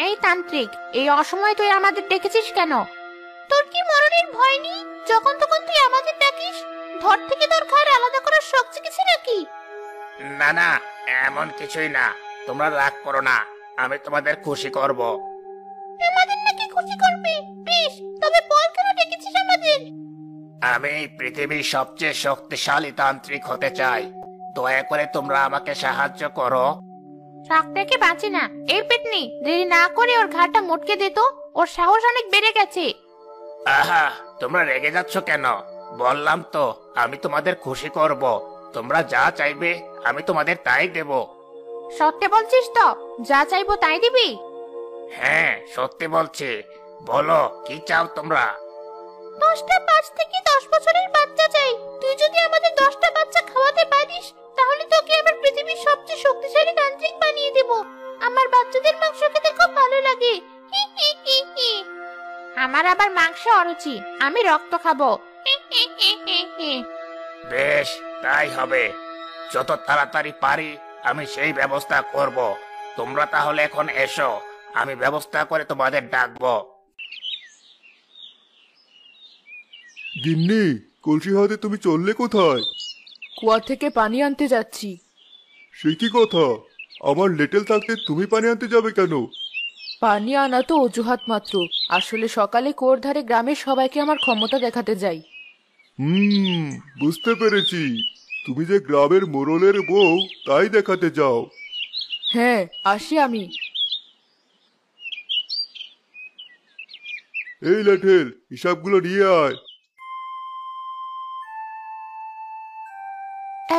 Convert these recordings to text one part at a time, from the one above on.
এই তান্ত্রিক, এই অসময়ে তুই আমাদের ডেকেছিস কেন? তোর কি মরণের ভয় নেই? যখন তখন তুই আমাদের ডাকিস। ধর থেকে তোর ঘাড় আলাদা করার শখ জেগেছে নাকি? না না, এমন কিছুই না। তোমরা রাগ করো না, আমি তোমাদের খুশি করব। আমাদের নাকি খুশি করবে? বেশ, তবে বল কেন ডেকেছিস আমাদের? আমি এই পৃথিবীর সবচেয়ে শক্তিশালী তান্ত্রিক হতে চাই। দয়া করে তোমরা আমাকে সাহায্য করো। শখ থেকে বাঁচি না। এই পেটনি, দেরি না করে ওর ঘাড়টা মটকে দে তো। ওর সাহস অনেক বেড়ে গেছে। আহা, তোমরা রেগে যাচ্ছ কেন? বললাম তো আমি তোমাদের খুশি করব। তোমরা যা চাইবে আমি তোমাদের তাই দেব। সত্যি বলছিস তো? যা চাইবো তাই দিবি? হ্যাঁ, সত্যি বলছি। বলো, কি চাও তোমরা? 10টা 5 থেকে 10 বছরের বাচ্চা চাই। তুই যদি আমাদের 10টা বাচ্চা খাওয়াতে পারিস, তাহলে তোকে আবার পৃথিবীর সবচেয়ে শক্তিশালী তান্ত্রিক বানিয়ে দেব। আমার বাচ্চাদের মাংস খেতে খুব ভালো লাগে। হি হি হি হি। আমার আবার মাংস অরুচি, আমি রক্ত খাবো। হি হি হি হি হি। বেশ, তাই হবে। যত তাড়াতাড়ি পারি আমি সেই ব্যবস্থা করব। তোমরা তাহলে এখন এসো, আমি ব্যবস্থা করে তোমাদের ডাকবো। গিন্নি, কলসি হাতে তুমি চললে কোথায়? কুয়া থেকে পানি আনতে যাচ্ছি। সে কি কথা? আমার লেটেল থাকতে তুমি পানি আনতে যাবে কেন? পানি আনা তো অজুহাত মাত্র। আসলে সকালে কুয়োর ধারে গ্রামের সবাইকে আমার ক্ষমতা দেখাতে যাই। বুঝতে পেরেছি। তুমি যে গ্রামের মোড়লের বউ, তাই দেখাতে যাও। হ্যাঁ, আসি আমি। এই লেটেল, হিসাবগুলো নিয়ে আয়।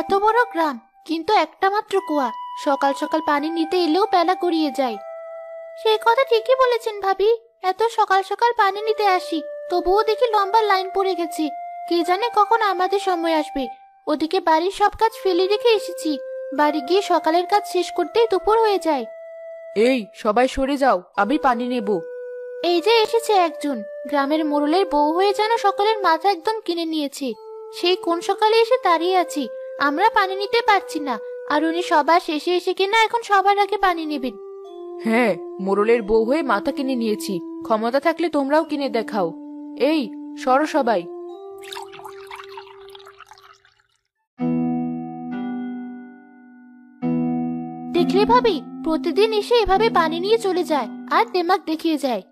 এত বড় গ্রাম, কিন্তু একটা মাত্র কুয়া। সকাল সকাল পানি নিতে এলেও বেলা গড়িয়ে যায়। সেই কথা ঠিকই বলেছেন ভাবি। এত সকাল সকাল পানি নিতে আসি, তবুও দেখি লম্বা লাইন পড়ে গেছে। কে জানে কখন আমাদের সময় আসবে। ওদিকে বাড়ির সব কাজ ফেলে রেখে এসেছি। বাড়ি গিয়ে সকালের কাজ শেষ করতেই দুপুর হয়ে যায়। এই, সবাই সরে যাও, আমি পানি নেব। এই যে এসেছে একজন। গ্রামের মোড়লের বউ হয়ে যেন সকলের মাথা একদম কিনে নিয়েছে। সেই কোন সকালে এসে দাঁড়িয়ে আছি, আমরা পানি নিতে পারছি না, আর উনি সবার শেষে এসে কিনা এখন সবার আগে পানি নেবেন। হ্যাঁ, মোড়লের বউ হয়ে মাথা কিনে নিয়েছি। ক্ষমতা থাকলে তোমরাও কিনে দেখাও। এই, সরো সবাই। দেখলে ভাবি, প্রতিদিন এসে এভাবে পানি নিয়ে চলে যায় আর দেমাক দেখিয়ে যায়।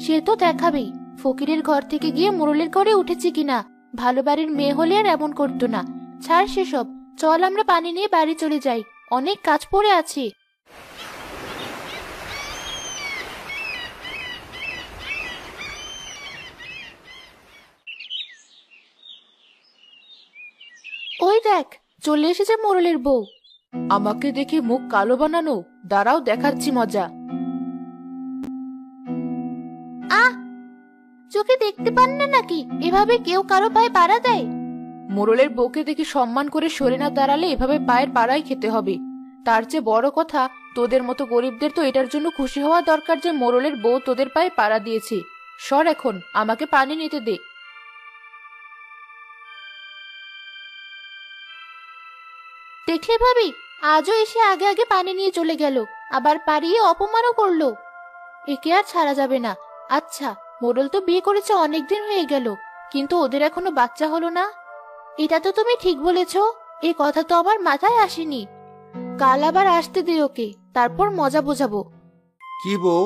সে তো দেখাবেই ফকিরের ঘর থেকে গিয়ে মোড়লের ঘরে উঠেছে কিনা। ভালো বাড়ির মেয়ে হলে আর এমন করতো না। ছাড় সেসব, চল আমরা পানি নিয়ে বাড়ি চলে যাই, অনেক কাজ পড়ে আছে। ওই দেখ, চলে এসেছে মোড়লের বউ। আমাকে দেখে মুখ কালো বানানো? দাঁড়াও, দেখাচ্ছি মজা। আহ, চোখে দেখতে পান না নাকি এভাবে কেউ কারো পায়ে পাড়া দেয়? মোড়লের বউকে দেখে সম্মান করে সরে না দাঁড়ালে এভাবে পায়ের পাড়াই খেতে হবে। তার চেয়ে বড় কথা, তোদের মতো গরিবদের তো এটার জন্য খুশি হওয়া দরকার যে মোড়লের বউ তোদের পায়ে পাড়া দিয়েছে। সর এখন, আমাকে পানি নিতে দে। দেখলে ভাবি, আজও এসে আগে আগে পানি নিয়ে চলে গেল, আবার পাড়িয়ে অপমানও করলো। একে আর ছাড়া যাবে না। আচ্ছা, মোড়ল তো বিয়ে করেছে অনেকদিন হয়ে গেল, কিন্তু ওদের এখনো বাচ্চা হলো না। এটা তো তুমি ঠিক বলেছ, এই কথা তো আমার মাথায় আসেনি। কাল আবার আসতে দে ওকে, তারপর মজা বোঝাবো। কি বউ,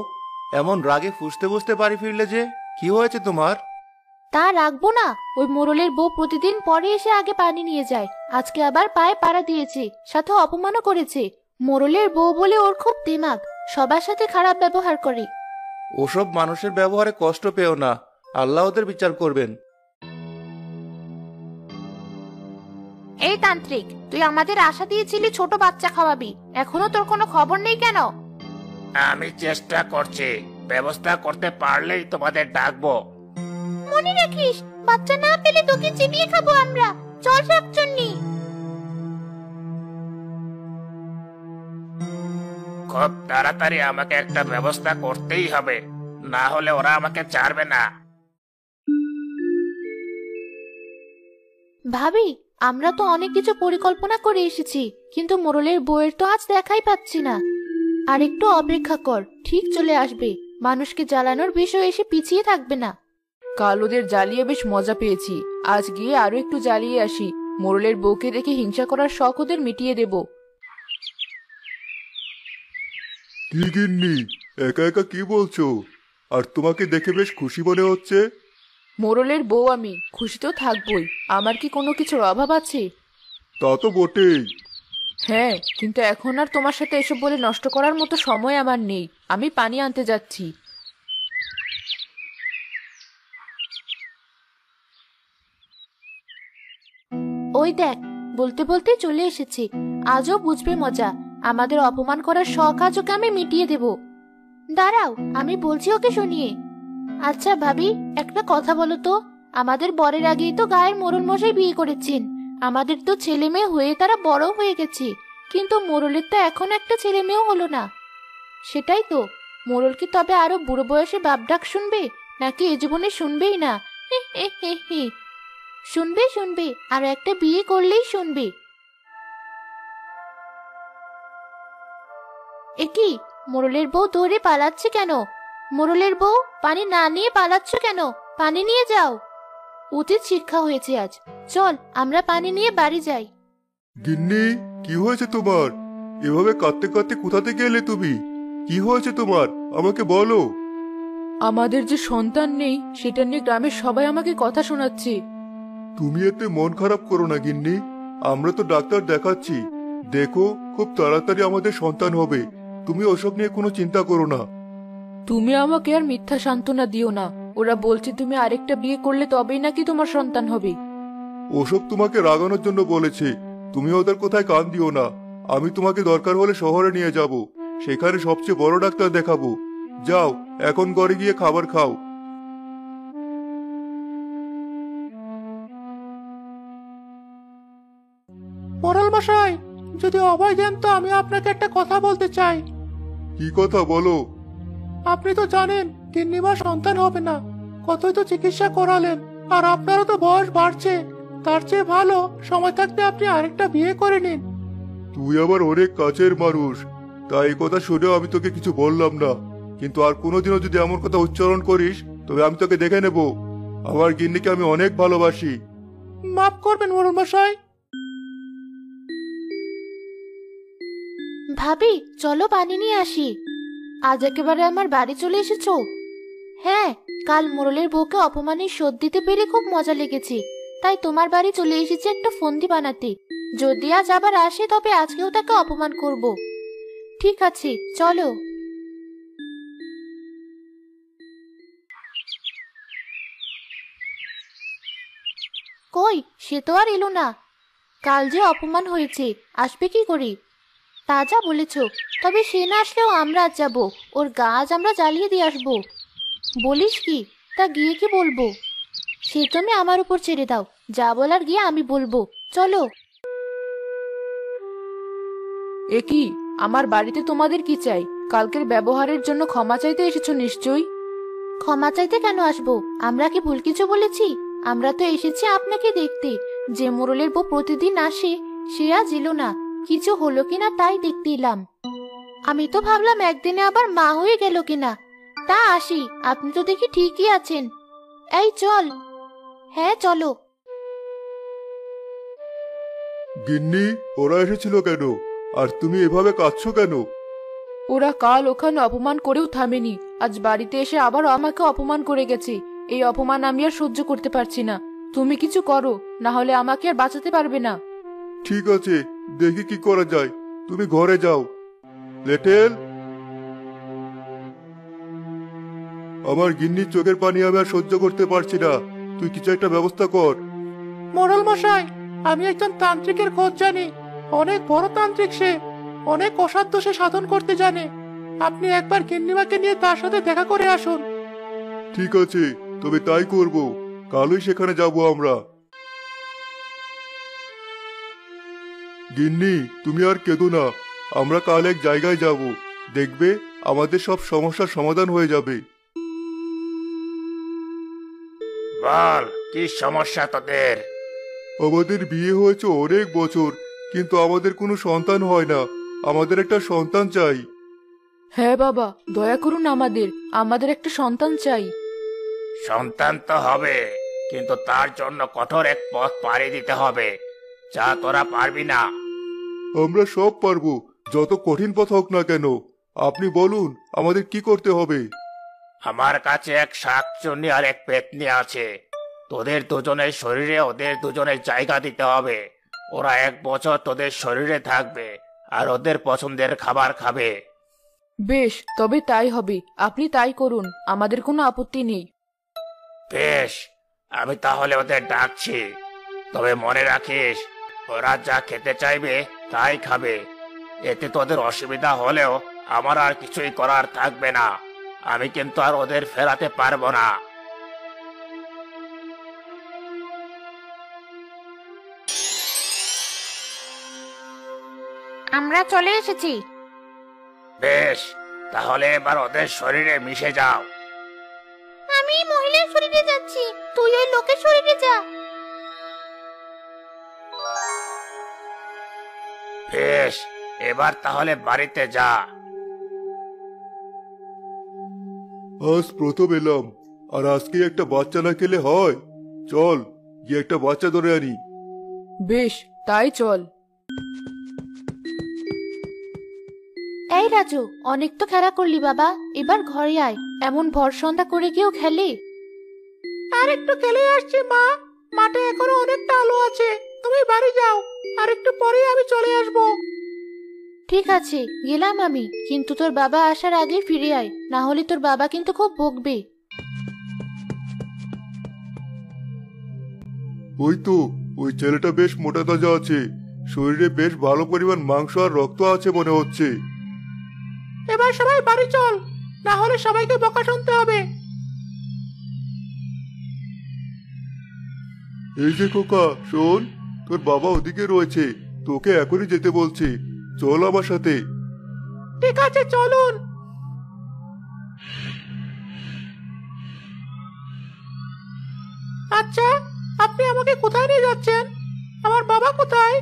এমন রাগে ফুঁসতে ফুঁসতে বাড়ি ফিরলে যে? কি হয়েছে তোমার? তা রাখবো না? ওই মোড়লের বউ প্রতিদিন পরে এসে আগে পানি নিয়ে যায়, আজকে আবার পায়ে পাড়া দিয়েছে, সাথে অপমানও করেছে। মোড়লের বউ বলে ওর খুব দিমাগ, সবার সাথে খারাপ ব্যবহার করে। ওসব মানুষের ব্যবহারে কষ্ট পেও না, আল্লাহ ওদের বিচার করবেন। এই তান্ত্রিক, তুই আমাদের আশা দিয়েছিলি ছোট বাচ্চা খাওয়াবি, এখনো তোর কোনো খবর নেই কেন? আমি চেষ্টা করছি, ব্যবস্থা করতে পারলেই তোমাদের ডাকবো। মনে রাখিস, বাচ্চা না পেলে তোকে চিবিয়ে খাবো আমরা। চল শাকচুন্নি। খুব তাড়াতাড়ি আমাকে একটা ব্যবস্থা করতেই হবে, না হলে ওরা আমাকে ছাড়বে না। ভাবি, আমরা তো অনেক কিছু পরিকল্পনা করে এসেছি, কিন্তু মোড়লের বউয়ের তো আজ দেখাই পাচ্ছি না। আর একটু অপেক্ষা কর, ঠিক চলে আসবে। মানুষকে জ্বালানোর বিষয় এসে পিছিয়ে থাকবে না। কাল ওদের জ্বালিয়ে বেশ মজা পেয়েছি, আজ গিয়ে আরো একটু জ্বালিয়ে আসি। মোড়লের বউকে দেখে হিংসা করার শখ ওদের মিটিয়ে দেব। কি গিন্নি, একা একা কি বলছো? আর তোমাকে দেখে বেশ খুশি মনে হচ্ছে। মোড়লের বউ আমি, খুশি তো থাকবই। আমার কি কোনো কিছুর অভাব আছে? তা তো বটেই। হ্যাঁ, কিন্তু এখন আর তোমার সাথে এসব বলে নষ্ট করার মতো সময় আমার নেই। আমি পানি আনতে যাচ্ছি। ওই দেখ, বলতে বলতে চলে এসেছি। আজও বুঝবে মজা। আমাদের অপমান করার শখ আজ ওকে আমি মিটিয়ে দেব। দাঁড়াও, আমি বলছি ওকে শুনিয়ে। আচ্ছা ভাবি, একটা কথা বলো তো। আমাদের বরের আগেই তো গায়ের মোড়ল মশাই বিয়ে করেছেন। আমাদের তো ছেলে মেয়ে হয়ে তারা বড় হয়ে গেছে, কিন্তু মোড়লের তো এখন একটা ছেলে মেয়েও হলো না। সেটাই তো, মোড়ল কি তবে আরো বুড়ো বয়সে বাপ ডাক শুনবে, নাকি এ জীবনে শুনবেই না? হে হে হে হে। শুনবে শুনবে, আর একটা বিয়ে করলেই শুনবে। একি, মোড়লের বউ ধরে পালাচ্ছে কেন? মোড়লের বউ, পানি না নিয়ে পালাচ্ছ কেন? পানি নিয়ে যাও। উচিত শিক্ষা হয়েছে আজ। চল আমরা পানি নিয়ে বাড়ি যাই। গিন্নি, কি হয়েছে তোমার? এভাবে কাঁদতে কাঁদতে কোথা থেকে এলে তুমি? কি হয়েছে তোমার, আমাকে বলো। আমাদের যে সন্তান নেই সেটা নিয়ে গ্রামের সবাই আমাকে কথা শোনাচ্ছে। তুমি এতে মন খারাপ করো না গিন্নি, আমরা তো ডাক্তার দেখাচ্ছি। দেখো, খুব তাড়াতাড়ি আমাদের সন্তান হবে। তুমি ওসব নিয়ে কোনো চিন্তা করো না। তুমি আমাকে আর মিথ্যা সান্ত্বনা দিও না। ওরা বলছে তুমি আরেকটা বিয়ে করলে তবেই নাকি তোমার সন্তান হবে। ওসব তোমাকে রাগানোর জন্য বলেছে। তুমি ওদের কোথায় কান দিও না। আমি তোমাকে দরকার হলে শহরে নিয়ে যাব, সেখানে সবচেয়ে বড় ডাক্তার দেখাবো। যাও, এখন ঘরে গিয়ে খাবার খাও। মোড়ল মশাই, যদি অভয় দেন তো আমি আপনাকে একটা কথা বলতে চাই। কি কথা বলো? আপনি তো জানেন গিন্নিমার সন্তান হবে না, কতই তো চিকিৎসা করালেন। আর আপনারও তো বয়স বাড়ছে। তার চেয়ে ভালো সময় থাকতে আপনি আরেকটা বিয়ে করে নিন। তুই আবার অনেক কাছের মানুষ, তাই এই কথা শুনেও আমি তোকে কিছু বললাম না। কিন্তু আর কোনোদিনও যদি এমন কথা উচ্চারণ করিস, তবে আমি তোকে দেখে নেব। আমার গিন্নিকে আমি অনেক ভালোবাসি। মাফ করবেন মোড়ল মশাই। ভাবি, চলো পানি নিয়ে আসি। আজ একেবারে আমার বাড়ি চলে এসেছো? হ্যাঁ, কাল মোড়লের বউকে অপমানের শোধ দিতে পেরে খুব মজা লেগেছে। তাই তোমার বাড়ি চলে এসেছি একটা ফন্দি বানাতে। যদি আজ আবার আসে তবে আজকেও তাকে অপমান করব। ঠিক আছে, চলো। কই, সে তো আর এলো না। কাল যে অপমান হয়েছে, আসবে কি করে? তা যা বলেছ, তবে সে না আসলেও আমরা আজ যাবো। ওর গা আজ আমরা জ্বালিয়ে দিয়ে আসবো। বলিস কি? তা গিয়ে কি বলবো? সে তুমি আমার উপর ছেড়ে দাও, যা বলার গিয়ে আমি বলবো। চলো। এ কি, আমার বাড়িতে তোমাদের কি চাই? কালকের ব্যবহারের জন্য ক্ষমা চাইতে এসেছো নিশ্চয়ই। ক্ষমা চাইতে কেন আসবো? আমরা কি ভুল কিছু বলেছি? আমরা তো এসেছি আপনাকে দেখতে। যে মোড়লের বউ প্রতিদিন আসে, সে আজ এলো না। কিছু হলো কিনা তাই দেখতে এলাম। আমি তো ভাবলাম একদিনে আবার মা হয়ে গেল কিনা। তা আসি, আপনি তো দেখি ঠিকই আছেন। এই চল। হ্যাঁ চলো। গিন্নি, ওরা এসেছিল কেন? আর তুমি এভাবে কাঁদছো কেন? ওরা কাল ওখানে অপমান করেও থামেনি, আজ বাড়িতে এসে আবার আমাকে অপমান করে গেছে। এই অপমান আমি আর সহ্য করতে পারছি না। তুমি কিছু করো, না হলে আমাকে আর বাঁচাতে পারবে না। ঠিক আছে, দেখি কি করা যায়। তুমি ঘরে যাও। লেটেল, আমার গিন্নির চোখের পানি আমি আর সহ্য করতে পারছি না। তুই কিছু একটা ব্যবস্থা কর। মোড়ল মশাই, আমি একজন তান্ত্রিকের খোঁজ জানি। অনেক বড় তান্ত্রিক সে, অনেক অসাধ্য সে সাধন করতে জানে। আপনি একবার গিন্নিমাকে নিয়ে তার সাথে দেখা করে আসুন। ঠিক আছে, তবে তাই করব। কালই সেখানে যাব আমরা। গিন্নি, তুমি আর কেঁদো না। আমরা কাল এক জায়গায় যাব, দেখবে আমাদের সব সমস্যার সমাধান হয়ে যাবে। বল, কি সমস্যা তোদের? আমাদের বিয়ে হয়েছে অনেক বছর, কিন্তু আমাদের কোনো সন্তান হয় না। আমাদের একটা সন্তান চাই। হ্যাঁ বাবা, দয়া করুন আমাদের, আমাদের একটা সন্তান চাই। সন্তান তো হবে, কিন্তু তার জন্য কঠোর এক পথ পাড়ি দিতে হবে, যা তোরা পারবি না। আমরা সব পারবো, যত কঠিন পথ হোক না কেন। আপনি বলুন আমাদের কি করতে হবে। আমার কাছে এক শাকচুন্নি আর এক পেতনি আছে। তোদের দুজনের শরীরে ওদের দুজনের জায়গা দিতে হবে। ওরা 1 বছর তোদের শরীরে থাকবে আর ওদের পছন্দের খাবার খাবে। বেশ, তবে তাই হবে, আপনি তাই করুন, আমাদের কোনো আপত্তি নেই। বেশ, আমি তাহলে ওদের ডাকছি। তবে মনে রাখিস, ওরা যা খেতে চাইবে তাই খাবে। এতে তোদের অসুবিধা হলেও আমার আর কিছুই করার থাকবে না। আমি কিন্তু আর ওদের ফেরাতে পারবো না। আমরা চলে এসেছি। বেশ, তাহলে এবার ওদের শরীরে মিশে যাও। আমি মহিলার শরীরে যাচ্ছি, তুই ওই লোকের শরীরে যা। বেশ, এবার তাহলে বাড়িতে যা। আজ প্রথম এলাম, আর আজকে একটা বাচ্চা না খেলে হয়? চল গিয়ে একটা বাচ্চা ধরে আনি। বেশ, তাই চল। এই রাজু, অনেক তো খেলা করলি বাবা, এবার ঘরে আয়। এমন ভর সন্ধ্যা করে গিয়েও খেলে। আর একটু খেলে আসছি মা, মাঠে এখনো অনেকটা আলো আছে। তুমি বাড়ি যাও, আর একটু পরেই আমি চলে আসবো। ঠিক আছে, গেলাম আমি, কিন্তু তোর বাবা আসার আগে ফিরে আয়, না হলে তোর বাবা কিন্তু খুব বকবে। ওই তো, ওই ছেলেটা বেশ মোটা তাজা আছে, শরীরে বেশ ভালো পরিমাণ মাংস আর রক্ত আছে মনে হচ্ছে। এবার সবাই বাড়ি চল, না হলে সবাইকে বকা শুনতে হবে। এই যে খোকা, শোন, তোর বাবা ওদিকে রয়েছে, তোকে এখনই যেতে বলছে। চল আমার সাথে। ঠিক আছে, চলুন। আচ্ছা, আপনি আমাকে কোথায় নিয়ে যাচ্ছেন? আমার বাবা কোথায়?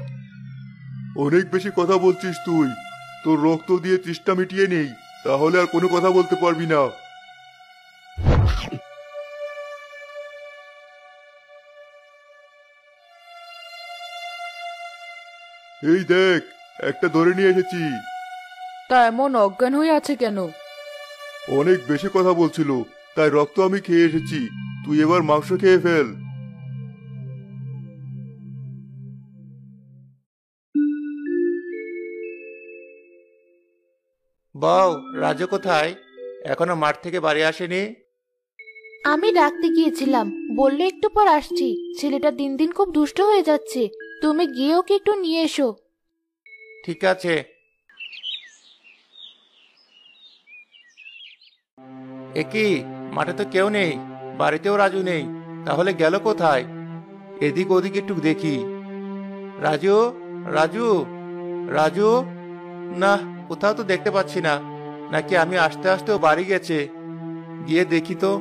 অনেক বেশি কথা বলছিস তুই। তোর রক্ত দিয়ে তৃষ্ণা মিটিয়ে নেই, তাহলে আর কোনো কথা বলতে পারবি না। এই দেখ, একটা ধরে নিয়ে এসেছি। তা এমন অজ্ঞান হয়ে আছে কেন? অনেক বেশি কথা বলছিল, তাই রক্ত আমি খেয়ে এসেছি। তুই এবার মাংস খেয়ে ফেল। বউ, রাজু কোথায়? এখনো মাঠ থেকে বাড়ি আসেনি? আমি ডাকতে গিয়েছিলাম, বললে একটু পর আসছি। ছেলেটা দিন দিন খুব দুষ্ট হয়ে যাচ্ছে, তুমি গিয়ে ওকে একটু নিয়ে এসো। ঠিক আছে। একি, মাঠে তো কেউ নেই, বাড়িতেও রাজু নেই, তাহলে গেল কোথায়? এদিক ওদিক একটু দেখি। রাজু, রাজু, রাজু, না, কোথাও তো দেখতে পাচ্ছি না। নাকি আমি আসতে আসতেও বাড়ি গেছে? গিয়ে দেখি তো।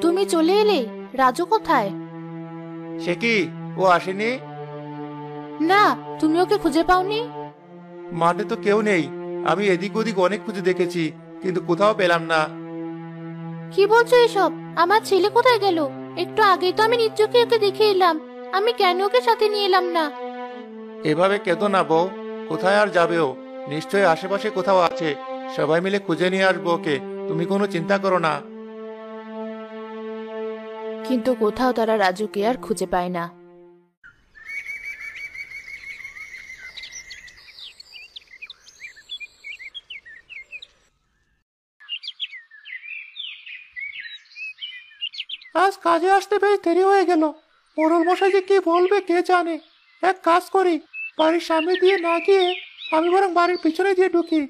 তুমি চলে এলে? রাজু কোথায়? সে কি, ও আসেনি? না, তুমি ওকে খুঁজে পাওনি? মাঠে তো কেউ নেই, আমি এদিক ওদিক অনেক খুঁজে দেখেছি, কিন্তু কোথাও পেলাম না। কি বলছো এসব? আমার ছেলে কোথায় গেল? একটু আগেই তো আমি নিজ চোখে ওকে দেখে এলাম। আমি কেন ওকে সাথে নিয়ে এলাম না? এভাবে কেঁদো না বউ, কোথায় আর যাবে ও? নিশ্চয়ই আশেপাশে কোথাও আছে, সবাই মিলে খুঁজে নিয়ে আসবো ওকে, তুমি কোনো চিন্তা করো না। কিন্তু কোথাও তারা রাজুকে আর খুঁজে পায় না। আজ কাজে আসতে বেশ দেরি হয়ে গেল। মোড়ল মশাই যে কি বলবে কে জানে। এক কাজ করি, বাড়ির সামনে দিয়ে না গিয়ে আমি বরং বাড়ির পিছনে দিয়ে ঢুকি।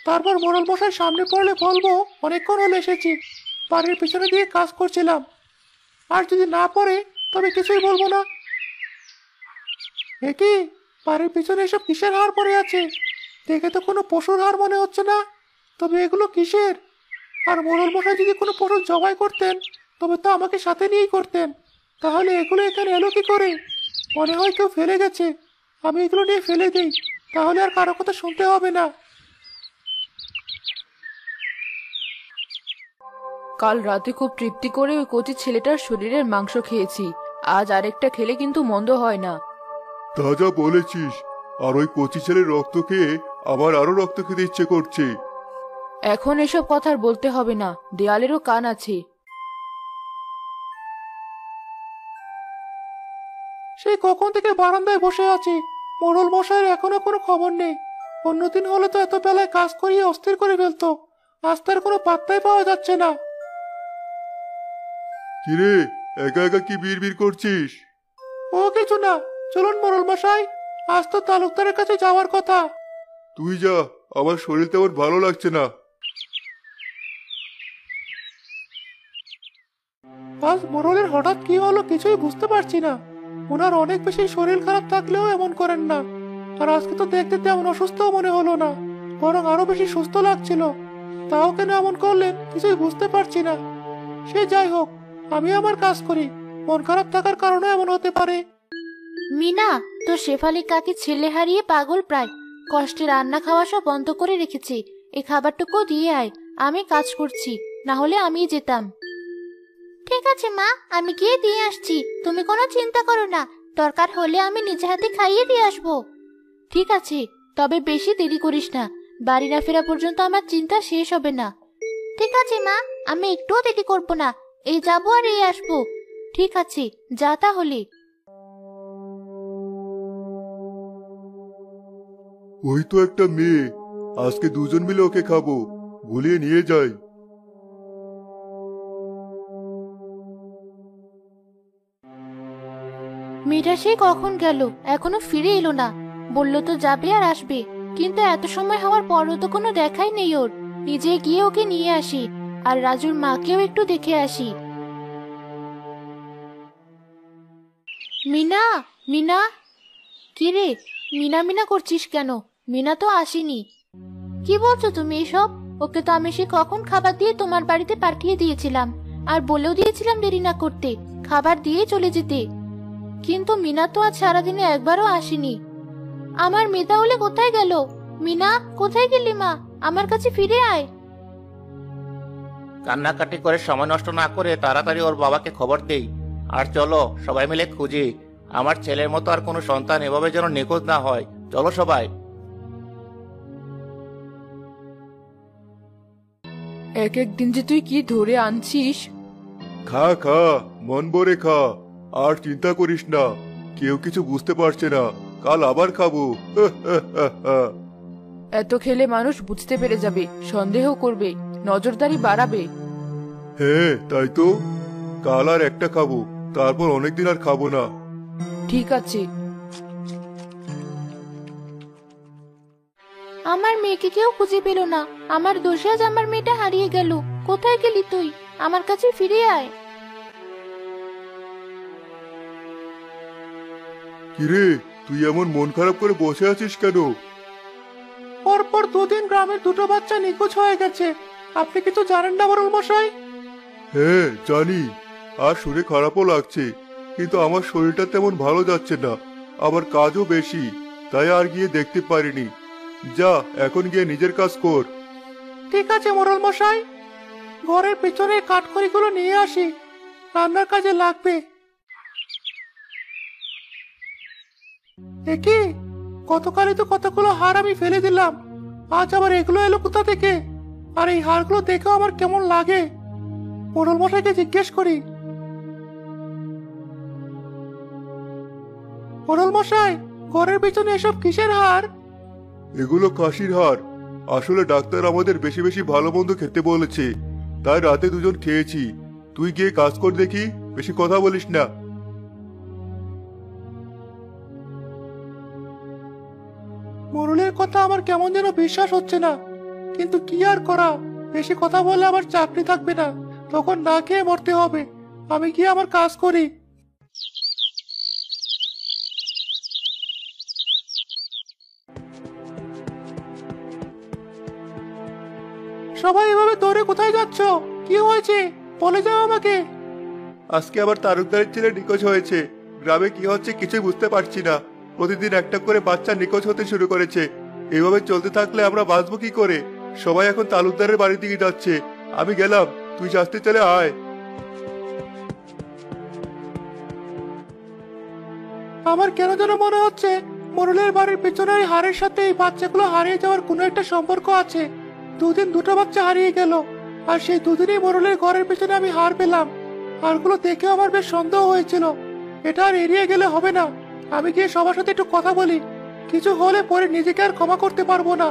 তারপর মোড়ল মশাই সামনে পড়লে বলবো অনেকক্ষণ হলো এসেছি, বাড়ির পিছনে দিয়ে কাজ করছিলাম। আর যদি না পড়ে তবে কিছুই বলবো না। কি, বাড়ির পিছনে এসব কিসের হাড় পড়ে আছে? দেখে তো কোনো পশুর হাড় মনে হচ্ছে না। তবে এগুলো কিসের? আর মোড়ল মশাই যদি কোনো পশু জবাই করতেন তবে তো আমাকে সাথে নিয়েই করতেন। তাহলে এগুলো এখানে এলো কি করে? মনে হয় কেউ ফেলে গেছে। আমি এগুলো নিয়ে ফেলে দিই, তাহলে আর কারো কথা শুনতে হবে না। কাল রাতে খুব তৃপ্তি করে ওই কচি ছেলেটার শরীরের মাংস খেয়েছি। আজ আরেকটা খেলে কিন্তু মন্দ হয় না। তা যা বলেছিস, আর ওই কচি ছেলের রক্ত খেয়ে আমার আরো রক্ত খেতে ইচ্ছে করছে। এখন এসব কথা আর বলতে হবে না, দেয়ালেরও কান আছে। সেই কখন থেকে বারান্দায় বসে আছি, মোড়ল মশাইয়ের এখনো কোনো খবর নেই। অন্যদিন হলে তো এত বেলায় কাজ করিয়ে অস্থির করে ফেলতো, আজ তার কোনো পাত্তাই পাওয়া যাচ্ছে না। কিরে, একা একা কি বিড়বিড় করছিস? ও কিছু না, চলুন মোড়ল মশাই, আজ তো তালুকদারের কাছে যাওয়ার কথা। তুই যা, আমার শরীর তেমন ভালো লাগছে না। আজ মোড়লের হঠাৎ কি হলো কিছুই বুঝতে পারছি না। ওনার অনেক বেশি শরীর খারাপ থাকলেও এমন করেন না, আর আজকে তো দেখতে তেমন অসুস্থ মনে হলো না, বরং আরো বেশি সুস্থ লাগছিল। তাও কেন এমন করলেন কিছুই বুঝতে পারছি না। সে যাই হোক, আমি আমার কাজ করি, মন খারাপ থাকার কারণে এমন হতে পারে। মিনা, তোর শেফালি কাকি ছেলে হারিয়ে পাগল প্রায়, কষ্টে রান্না খাওয়া সব বন্ধ করে রেখেছি। এই খাবারটুকু দিয়ে আয়, আমি কাজ করছি, না হলে আমিই যেতাম। ঠিক আছে মা, আমি গিয়ে দিয়ে আসছি, তুমি কোনো চিন্তা করো না, দরকার হলে আমি নিজে হাতে খাইয়ে দিয়ে আসবো। ঠিক আছে, তবে বেশি দেরি করিস না, বাড়ি না ফেরা পর্যন্ত আমার চিন্তা শেষ হবে না। ঠিক আছে মা, আমি একটুও দেরি করবো না, এই যাবো আর এই আসবো। ঠিক আছে, যা তাহলে। ওই তো একটা মেয়ে, আজকে দুজন মিলে ওকে খাবো, ভুলিয়ে নিয়ে যাই। মেয়েটা সে কখন গেল, এখনো ফিরে এলো না। বললো তো যাবে আর আসবে, কিন্তু এত সময় হওয়ার পরও তো কোনো দেখাই নেই ওর। নিজে গিয়ে ওকে নিয়ে আসি, আর রাজুর মাকেও একটু দেখে আসি। মিনা, মিনা, কি রে, মিনা মিনা করছিস কেন? মিনা তো আসেনি। কি বলছো তুমি এসব? ওকে তো আমি সে কখন খাবার দিয়ে তোমার বাড়িতে পাঠিয়ে দিয়েছিলাম, আর বলেও দিয়েছিলাম দেরি না করতে, খাবার দিয়ে চলে যেতে। কিন্তু মিনা তো আজ সারাদিনে একবারও আসেনি। আমার মেয়ে তাহলে কোথায় গেল? মিনা, কোথায় গেলি মা? আমার কাছে ফিরে আয়। কান্নাকাটি করে সময় নষ্ট না করে তাড়াতাড়ি ওর বাবাকে খবর দেই, আর চলো সবাই মিলে খুঁজি। আমার ছেলের মতো আর কোনো সন্তান এভাবে যেন নিখোঁজ না হয়। চলো সবাই। এক এক দিন যে তুই কি ধরে আনছিস। খা খা, মন ভরে খা, আর চিন্তা করিস না, কেউ কিছু বুঝতে পারছে না, কাল আবার খাবো। এত খেলে মানুষ বুঝতে পেরে যাবে, সন্দেহ করবে, নজরদারি বাড়াবে। হ্যাঁ তাই তো, কাল আর একটা খাবো, তারপর অনেকদিন আর খাবো না। ঠিক আছে। আমার মেয়েকে কেউ খুঁজে পেল না, আমার দোষে আজ আমার মেয়েটা হারিয়ে গেল। কোথায় গেলি তুই? আমার কাছে ফিরে আয়। কিরে, তুই এমন মন খারাপ করে বসে আছিস কেন? পরপর দুদিন গ্রামের দুটো বাচ্চা নিখোঁজ হয়ে গেছে। আপনি কিছু জানেন না মোড়ল মশাই? হ্যাঁ জানি, আর শুনে খারাপও লাগছে, কিন্তু আমার শরীরটা তেমন ভালো যাচ্ছে না, আবার কাজও বেশি, তাই আর গিয়ে দেখতে পারিনি। যা, এখন গিয়ে নিজের কাজ কর। ঠিক আছে মোড়ল মশাই, ঘরের পেছনে কাঠখড়িগুলো নিয়ে আসি, রান্নার কাজে লাগবে। কি, গতকালই তো কতগুলো হাড় আমি ফেলে দিলাম, আজ আবার এগুলো এলো কোথা থেকে? আর এই হাড়গুলো দেখেও আমার কেমন লাগে। মোড়ল মশাইকে জিজ্ঞেস করি। মোড়ল মশাই, ঘরের পিছনে এসব কিসের হাড়? এগুলো কাশির হাড়, আসলে ডাক্তার আমাদের বেশি বেশি ভালো মন্দ খেতে বলেছে, তাই রাতে দুজন খেয়েছি। তুই গিয়ে কাজ কর দেখি, বেশি কথা বলিস না। মোড়লের কথা আমার কেমন যেন বিশ্বাস হচ্ছে না, কিন্তু কি আর করা, বেশি কথা বললে আমার চাকরি থাকবে না, তখন না খেয়ে মরতে হবে। আমি গিয়ে আমার কাজ করি। সবাই এভাবে দৌড়ে কোথায় যাচ্ছ? কি হয়েছে বলে যাও আমাকে। আজকে আবার তালুকদারের ছেলে নিখোঁজ হয়েছে, গ্রামে কি হচ্ছে কিছুই বুঝতে পারছি না। প্রতিদিন একটা করে বাচ্চা নিখোঁজ হতে শুরু করেছে। এভাবে চলতে থাকলে আমরা বাঁচবো কি করে? সবাই এখন তালুকদারের বাড়ির দিকে যাচ্ছে। আমি গেলাম, তুই শাস্তি চলে আয়। আমার কেন যেন মনে হচ্ছে মোরলের বাড়ির পেছনে ওই হাড়ের সাথে এই বাচ্চাগুলো হারিয়ে যাওয়ার কোনো একটা সম্পর্ক আছে। দুদিন দুটো বাচ্চা হারিয়ে গেল, আর সেই দুদিনই মোরলের ঘরের পেছনে আমি হার পেলাম। হাড়গুলো দেখে আমার বেশ সন্দেহ হয়েছিল। এটা আর এড়িয়ে গেলে হবে না। আমি গিয়ে সবার সাথে একটু কথা বলি। কিছু হলে পরে নিজেকে আর ক্ষমা করতে পারবো না।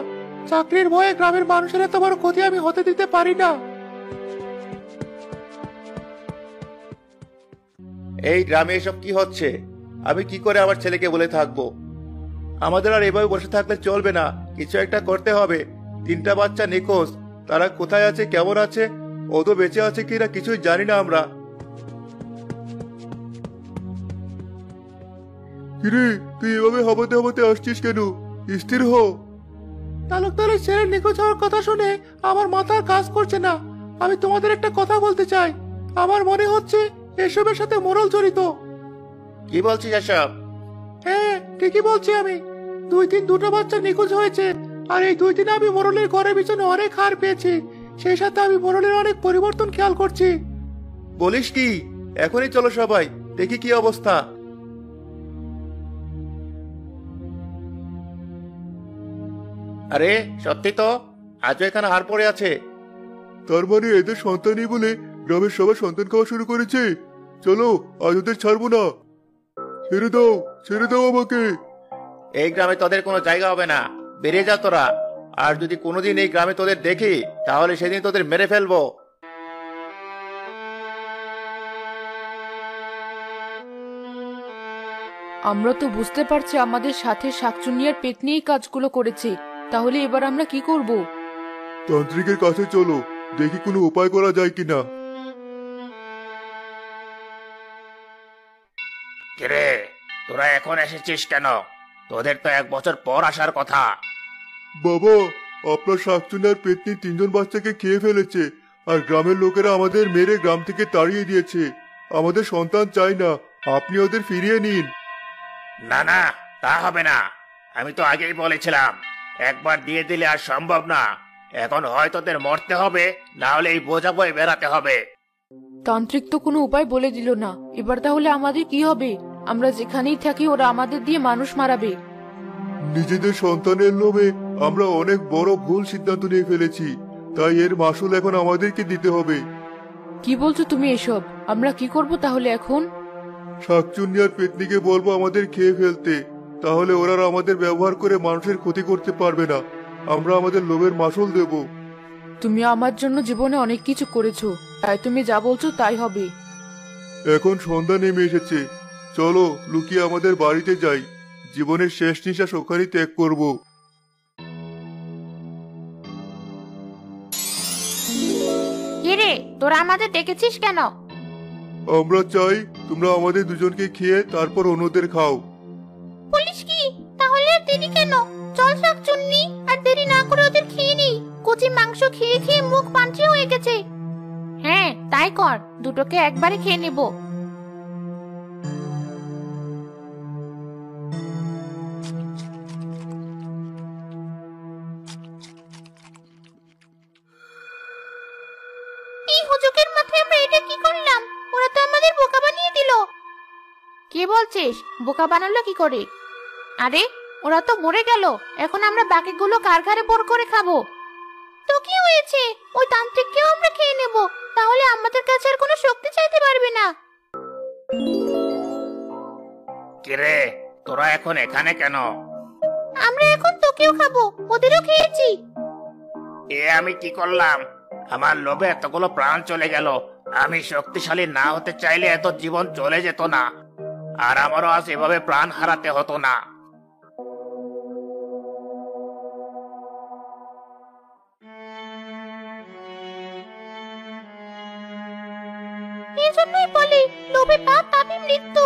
চাকরির ভয়ে গ্রামের মানুষের এত বড় ক্ষতি আমি হতে দিতে পারি না। এই গ্রামে এসব কি হচ্ছে? আমি কি করে আমার ছেলেকে বলে থাকবো? আমাদের আর এভাবে বসে থাকলে চলবে না, কিছু একটা করতে হবে। 3টা বাচ্চা নিখোঁজ, তারা কোথায় আছে, কেমন আছে, ও তো বেঁচে আছে কিনা কিছুই জানি না আমরা। কিরে, তুই এভাবে হাবাতে হাবাতে আসছিস কেন? স্থির হ। তালুকদারের ছেলের নিখোঁজ হওয়ার কথা শুনে আমার মাথা আর কাজ করছে না। আমি তোমাদের একটা কথা বলতে চাই। আমার মনে হচ্ছে এসবের সাথে মোরল জড়িত। কি বলছিস এসব? হ্যাঁ, ঠিকই বলছি আমি। 2 দিন দুটো বাচ্চা নিখোঁজ হয়েছে, আর এই 2 দিনে আমি মোরলের ঘরের পিছনে অনেক হার পেয়েছি। সেই সাথে আমি মোরলের অনেক পরিবর্তন খেয়াল করছি। বলিস কি? এখনই চলো সবাই, দেখি কি অবস্থা। আরে সত্যি তো, আজও এখানে হার পড়ে আছে। তার মানে এদের সন্তানই বলে গ্রামের সবার সন্তান খাওয়া শুরু করেছে। চলো, আজ ওদের ছাড়বো না। ছেড়ে দাও, ছেড়ে দাও আমাকে। এই গ্রামে তোদের কোনো জায়গা হবে না, বেরিয়ে যা তোরা। আর যদি কোনোদিন এই গ্রামে তোদের দেখি, তাহলে সেদিন তোদের মেরে ফেলবো। আমরা তো বুঝতে পারছি আমাদের সাথে শাকচুন্নিয়ার পেট নিয়েই কাজগুলো করেছে। তাহলে এবার আমরা কি করব? তান্ত্রিকের কাছে চলো, দেখি কোনো উপায় করা যায় কিনা। কিরে, তোরা এখন এসেছিস কেন? তোদের তো 1 বছর পর আসার কথা। বাবা, আপনার শাকচুন্নার পেতনি 3জন বাচ্চাকে খেয়ে ফেলেছে, আর গ্রামের লোকেরা আমাদের মেরে গ্রাম থেকে তাড়িয়ে দিয়েছে। আমাদের সন্তান চাই না, আপনি ওদের ফিরিয়ে নিন। না না, তা হবে না। আমি তো আগেই বলেছিলাম, একবার দিয়ে দিলে আর সম্ভব না। এখন হয় তোদের মরতে হবে, না হলে এই বোঝা বয়ে বেড়াতে হবে। তান্ত্রিক তো কোনো উপায় বলে দিল না। এবার তাহলে আমাদের কি হবে? আমরা যেখানেই থাকি ওরা আমাদের দিয়ে মানুষ মারাবে। নিজেদের সন্তানের লোভে আমরা অনেক বড় ভুল সিদ্ধান্ত নিয়ে ফেলেছি, তাই এর মাসুল এখন আমাদেরকে দিতে হবে। কি বলছো তুমি এসব? আমরা কি করব তাহলে এখন? শাকচুন্নি আর পেতনিকে বলবো আমাদের খেয়ে ফেলতে, তাহলে ওরা আর আমাদের ব্যবহার করে মানুষের ক্ষতি করতে পারবে না। আমরা আমাদের লোভের মাসুল দেব। তুমি আমার জন্য জীবনে অনেক কিছু করেছো, তাই তুমি যা বলছো তাই হবে। এখন সন্ধ্যা নেমে এসেছে, চলো লুকিয়ে আমাদের বাড়িতে যাই। জীবনের শেষ নিঃশ্বাস ওখানেই ত্যাগ করব। কিরে, তোরা আমাদের ডেকেছিস কেন? আমরা চাই তোমরা আমাদের দুজনকে খেয়ে তারপর অন্যদের খাও। বলিস কি? তাহলে আর দেরি কেন? চল শাকচুন্নি, আর দেরি না করে ওদের খেয়ে নিই। কচি মাংস খেয়ে খেয়ে মুখ পাঞ্চে হয়ে গেছে। হ্যাঁ, তাই কর, দুটোকে একবারে খেয়ে নেব। এই হুজুকের মাথায় আমরা এটা কি করলাম? ওরা তো আমাদের বোকা বানিয়ে দিল। কি বলছিস? বোকা বানালো কি করে? আরে, ওরা তো মরে গেল। এখন আমরা বাকিগুলো কার ঘাড়ে বর করে খাবো? তো কি হয়েছে? ওই তান্ত্রিককেও আমরা খেয়ে নেব, তাহলে আমাদের কাছে আর কোনো শক্তি চাইতে পারবে না। কিরে, তোরা এখন এখানে কেন? আমরা এখন তোকেও খাবো, ওদেরও খেয়েছি। এ আমি কি করলাম? আমার লোভে এতগুলো প্রাণ চলে গেল। আমি শক্তিশালী না হতে চাইলে এত জীবন চলে যেত না, আর আমারও আজ এভাবে প্রাণ হারাতে হতো না। এই জন্যই বলি, লোভে পাপ, পাপই মৃত্যু।